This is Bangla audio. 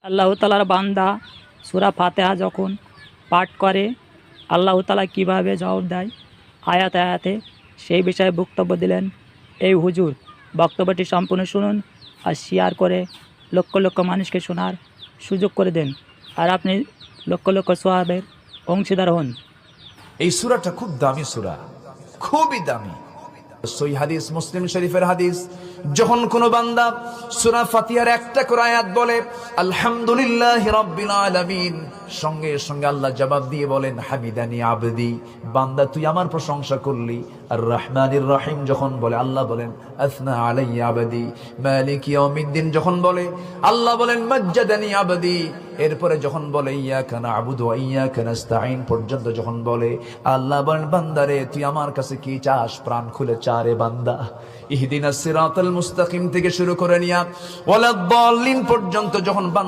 আল্লাহ তাআলার বান্দা সূরা ফাতিহা যখন পাঠ করে আল্লাহ তাআলা কীভাবে জবাব দেয় আয়াতে আয়াতে সেই বিষয়ে বক্তব্য দিলেন এই হুজুর। বক্তব্যটি সম্পূর্ণ শুনুন আর শেয়ার করে লক্ষ লক্ষ মানুষকে শোনার সুযোগ করে দেন, আর আপনি লক্ষ লক্ষ সওয়াবের অংশীদার হন। এই সূরাটা খুব দামি সূরা, খুবই দামি। সহিহ হাদিস, মুসলিম শরীফের হাদিস, যখন কোন বান্দা সূরা ফাতিহার একটা করে আয়াত বলে আলহামদুলিল্লাহি রাব্বিল আলামিন, সঙ্গে সঙ্গে আল্লাহ জবাব দিয়ে বলেন হামিদানি আবদি, বান্দা তুই আমার প্রশংসা করলি। আর রহমানির রহিম যখন বলে আল্লাহ বলেন আসনা আলাইয়া আবদি। মালিক ইয়াউমিদ্দিন যখন বলে আল্লাহ বলেন মাজ্জাদানি আবদি। এরপরে যখন বলে ইয়াকা না'বুদু ওয়া ইয়াকা নাস্তাঈন পর্যন্ত যখন বলে আল্লাহ বলেন বান্দারে তুই আমার কাছে কি চাস, প্রাণ খুলে চারে বান্দা। ইহদিনাস সিরাতাল মুস্তাকিম থেকে শুরু করে নিয়া ওয়ালাদ দাল্লিন পর্যন্ত যখন